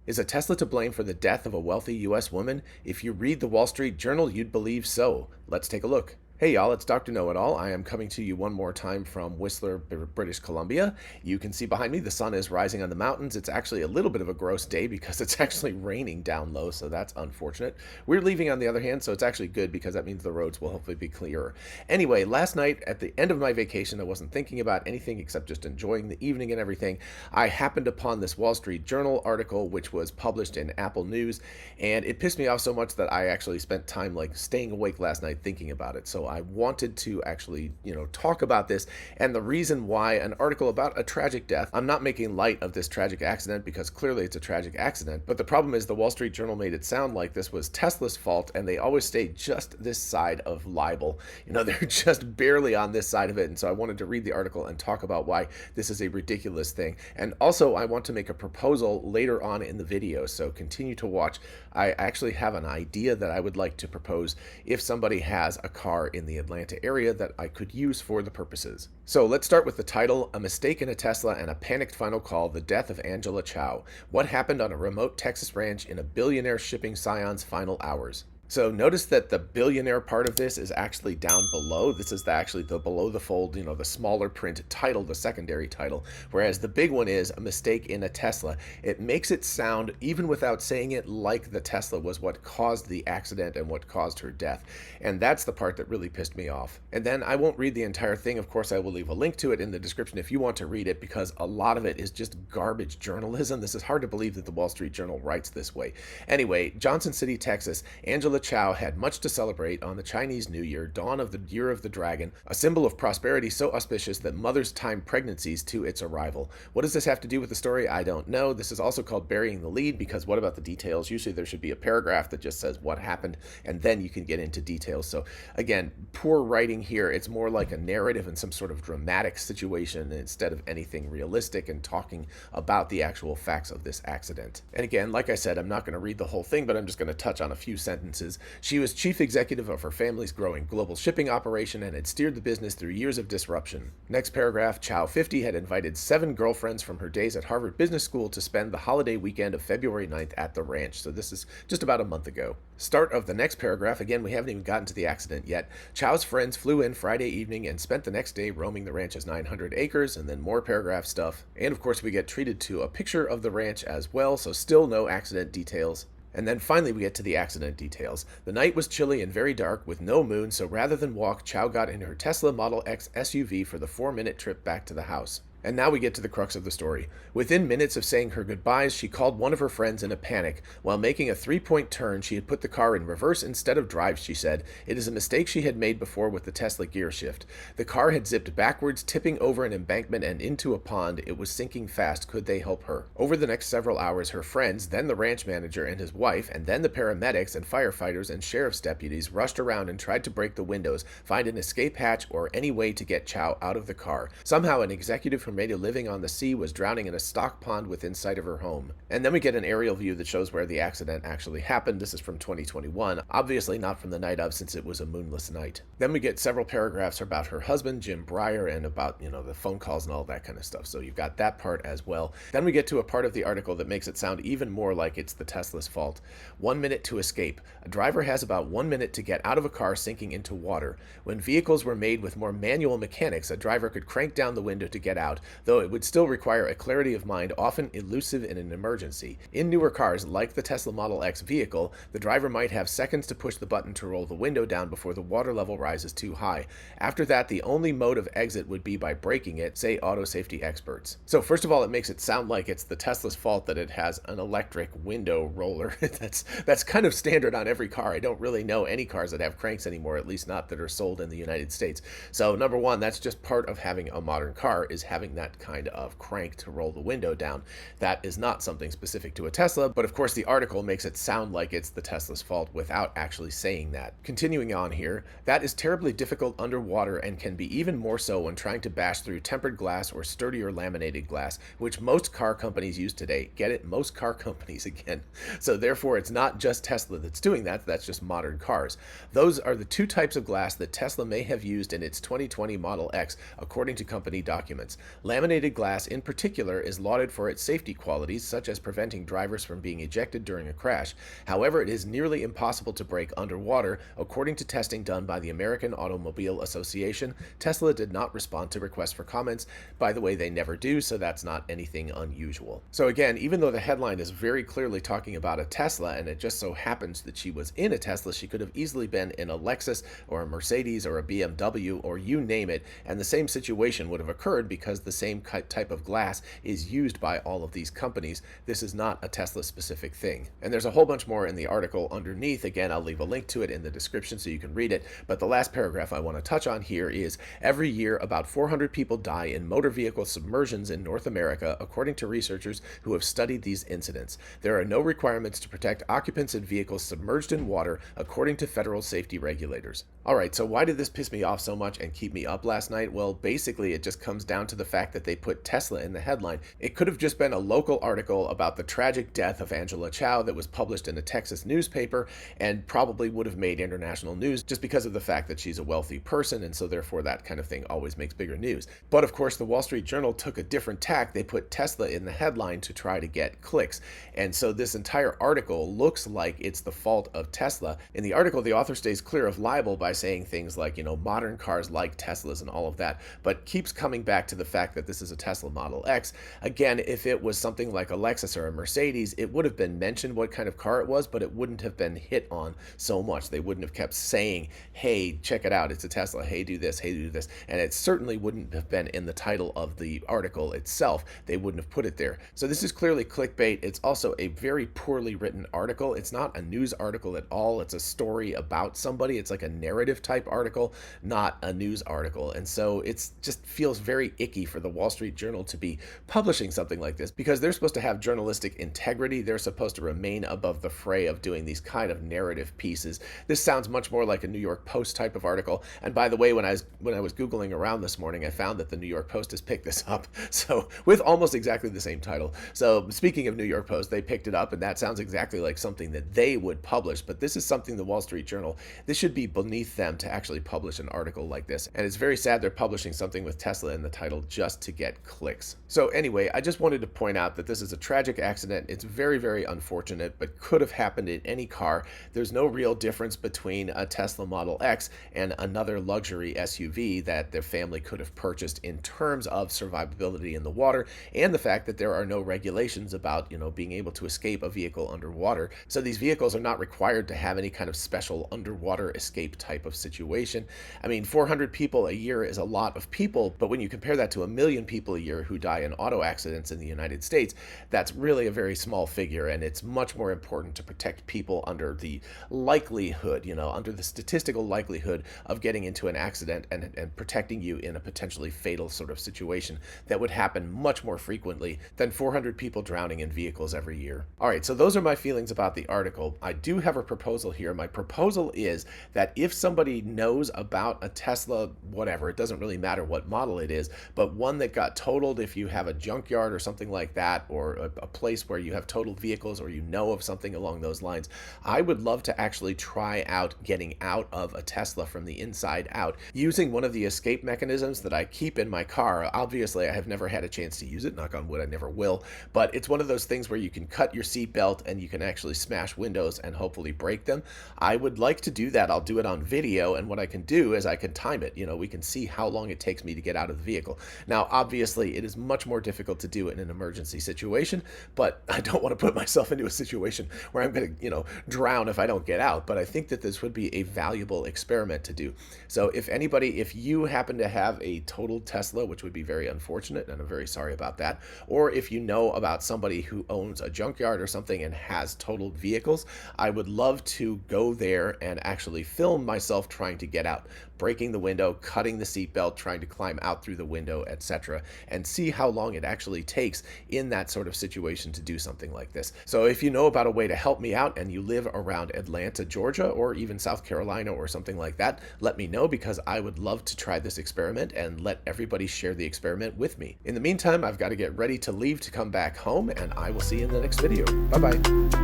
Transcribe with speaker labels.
Speaker 1: Is a Tesla to blame for the death of a wealthy U.S. woman? If you read the Wall Street Journal, you'd believe so. Let's take a look. Hey y'all, it's Dr. Know-It-All. I am coming to you one more time from Whistler, British Columbia. You can see behind me the sun is rising on the mountains. It's actually a little bit of a gross day because it's actually raining down low, so that's unfortunate. We're leaving on the other hand, so it's actually good because that means the roads will hopefully be clearer. Anyway, last night at the end of my vacation, I wasn't thinking about anything except just enjoying the evening and everything. I happened upon this Wall Street Journal article which was published in Apple News, and it pissed me off so much that I actually spent time like staying awake last night thinking about it. So I wanted to actually, talk about this and the reason why an article about a tragic death. I'm not making light of this tragic accident because clearly it's a tragic accident, but the problem is the Wall Street Journal made it sound like this was Tesla's fault, and they always stay just this side of libel. They're just barely on this side of it, and so I wanted to read the article and talk about why this is a ridiculous thing. And also, I want to make a proposal later on in the video, so continue to watch. I actually have an idea that I would like to propose if somebody has a car in the Atlanta area that I could use for the purposes. So let's start with the title: A Mistake in a Tesla and a Panicked Final Call, the Death of Angela Chao. What happened on a remote Texas ranch in a billionaire shipping scion's final hours? So notice that the billionaire part of this is actually down below. This is actually the below the fold, the smaller print title, the secondary title, whereas the big one is a mistake in a Tesla. It makes it sound, even without saying it, like the Tesla was what caused the accident and what caused her death. And that's the part that really pissed me off. And then I won't read the entire thing. Of course, I will leave a link to it in the description if you want to read it, because a lot of it is just garbage journalism. This is hard to believe that the Wall Street Journal writes this way. Anyway, Johnson City, Texas, Angela Chao had much to celebrate on the Chinese New Year, dawn of the Year of the Dragon, a symbol of prosperity so auspicious that mothers time pregnancies to its arrival. What does this have to do with the story? I don't know. This is also called burying the lead, because what about the details? Usually there should be a paragraph that just says what happened, and then you can get into details. So again, poor writing here. It's more like a narrative and some sort of dramatic situation instead of anything realistic and talking about the actual facts of this accident. And again, like I said, I'm not going to read the whole thing, but I'm just going to touch on a few sentences. She was chief executive of her family's growing global shipping operation and had steered the business through years of disruption. Next paragraph: Chao, 50, had invited 7 girlfriends from her days at Harvard Business School to spend the holiday weekend of February 9th at the ranch. So this is just about a month ago. Start of the next paragraph. Again, we haven't even gotten to the accident yet. Chao's friends flew in Friday evening and spent the next day roaming the ranch's 900 acres, and then more paragraph stuff. And of course, we get treated to a picture of the ranch as well, so still no accident details. And then finally we get to the accident details. The night was chilly and very dark with no moon, so rather than walk, Chao got in her Tesla Model X SUV for the 4-minute trip back to the house. And now we get to the crux of the story. Within minutes of saying her goodbyes, she called one of her friends in a panic. While making a 3-point turn, she had put the car in reverse instead of drive, she said. It is a mistake she had made before with the Tesla gear shift. The car had zipped backwards, tipping over an embankment and into a pond. It was sinking fast. Could they help her? Over the next several hours, her friends, then the ranch manager and his wife, and then the paramedics and firefighters and sheriff's deputies rushed around and tried to break the windows, find an escape hatch, or any way to get Chao out of the car. Somehow an executive from made a living on the sea was drowning in a stock pond within sight of her home. And then we get an aerial view that shows where the accident actually happened. This is from 2021, obviously not from the night of, since it was a moonless night. Then we get several paragraphs about her husband, Jim Breyer, and about, the phone calls and all that kind of stuff. So you've got that part as well. Then we get to a part of the article that makes it sound even more like it's the Tesla's fault. 1 minute to escape. A driver has about 1 minute to get out of a car sinking into water. When vehicles were made with more manual mechanics, a driver could crank down the window to get out, though it would still require a clarity of mind often elusive in an emergency. In newer cars, like the Tesla Model X vehicle, the driver might have seconds to push the button to roll the window down before the water level rises too high. After that, the only mode of exit would be by braking it, say auto safety experts. So first of all, it makes it sound like it's the Tesla's fault that it has an electric window roller. That's kind of standard on every car. I don't really know any cars that have cranks anymore, at least not that are sold in the United States. So number one, that's just part of having a modern car, is having that kind of crank to roll the window down. That is not something specific to a Tesla, but of course the article makes it sound like it's the Tesla's fault without actually saying that. Continuing on here, that is terribly difficult underwater and can be even more so when trying to bash through tempered glass or sturdier laminated glass, which most car companies use today. Get it? Most car companies again. So therefore it's not just Tesla that's doing that, that's just modern cars. Those are the two types of glass that Tesla may have used in its 2020 Model X, according to company documents. Laminated glass in particular is lauded for its safety qualities, such as preventing drivers from being ejected during a crash. However, it is nearly impossible to break underwater. According to testing done by the American Automobile Association, Tesla did not respond to requests for comments. By the way, they never do, so that's not anything unusual. So again, even though the headline is very clearly talking about a Tesla, and it just so happens that she was in a Tesla, she could have easily been in a Lexus or a Mercedes or a BMW or you name it, and the same situation would have occurred because the same type of glass is used by all of these companies. This is not a Tesla specific thing. And there's a whole bunch more in the article underneath. Again, I'll leave a link to it in the description so you can read it. But the last paragraph I want to touch on here is every year about 400 people die in motor vehicle submersions in North America, according to researchers who have studied these incidents. There are no requirements to protect occupants in vehicles submerged in water, according to federal safety regulators. All right, so why did this piss me off so much and keep me up last night? Well, basically it just comes down to the fact that they put Tesla in the headline. It could have just been a local article about the tragic death of Angela Chao that was published in a Texas newspaper and probably would have made international news just because of the fact that she's a wealthy person, and so therefore that kind of thing always makes bigger news. But of course the Wall Street Journal took a different tack. They put Tesla in the headline to try to get clicks. And so this entire article looks like it's the fault of Tesla. In the article, the author stays clear of libel by saying things like, modern cars like Teslas and all of that, but keeps coming back to the fact that this is a Tesla Model X. Again, if it was something like a Lexus or a Mercedes, it would have been mentioned what kind of car it was, but it wouldn't have been hit on so much. They wouldn't have kept saying, hey, check it out, it's a Tesla, hey, do this, hey, do this. And it certainly wouldn't have been in the title of the article itself. They wouldn't have put it there. So this is clearly clickbait. It's also a very poorly written article. It's not a news article at all. It's a story about somebody. It's like a narrative type article, not a news article. And so it's just feels very icky for the Wall Street Journal to be publishing something like this, because they're supposed to have journalistic integrity. They're supposed to remain above the fray of doing these kind of narrative pieces. This sounds much more like a New York Post type of article. And by the way, when I was Googling around this morning, I found that the New York Post has picked this up. So with almost exactly the same title. So speaking of New York Post, they picked it up, and that sounds exactly like something that they would publish. But this is something the Wall Street Journal, this should be beneath them to actually publish an article like this. And it's very sad they're publishing something with Tesla in the title just to get clicks. So anyway, I just wanted to point out that this is a tragic accident. It's very, very unfortunate, but could have happened in any car. There's no real difference between a Tesla Model X and another luxury SUV that their family could have purchased in terms of survivability in the water, and the fact that there are no regulations about, being able to escape a vehicle underwater. So these vehicles are not required to have any kind of special underwater escape type of situation. I mean, 400 people a year is a lot of people, but when you compare that to 1 million people a year who die in auto accidents in the United States, that's really a very small figure, and it's much more important to protect people under the likelihood, under the statistical likelihood of getting into an accident and protecting you in a potentially fatal sort of situation that would happen much more frequently than 400 people drowning in vehicles every year. All right, so those are my feelings about the article. I do have a proposal here. My proposal is that if somebody knows about a Tesla, whatever, it doesn't really matter what model it is, but one that got totaled, if you have a junkyard or something like that, or a place where you have totaled vehicles, or of something along those lines, I would love to actually try out getting out of a Tesla from the inside out using one of the escape mechanisms that I keep in my car. Obviously, I have never had a chance to use it, knock on wood, I never will, but it's one of those things where you can cut your seatbelt and you can actually smash windows and hopefully break them. I would like to do that. I'll do it on video, and what I can do is I can time it. We can see how long it takes me to get out of the vehicle. Now, obviously, it is much more difficult to do it in an emergency situation, but I don't want to put myself into a situation where I'm going to, drown if I don't get out. But I think that this would be a valuable experiment to do. So if you happen to have a totaled Tesla, which would be very unfortunate, and I'm very sorry about that, or if you know about somebody who owns a junkyard or something and has totaled vehicles, I would love to go there and actually film myself trying to get out, breaking the window, cutting the seatbelt, trying to climb out through the window, etc., and see how long it actually takes in that sort of situation to do something like this. So if you know about a way to help me out and you live around Atlanta, Georgia, or even South Carolina or something like that, let me know, because I would love to try this experiment and let everybody share the experiment with me. In the meantime, I've got to get ready to leave to come back home, and I will see you in the next video. Bye-bye.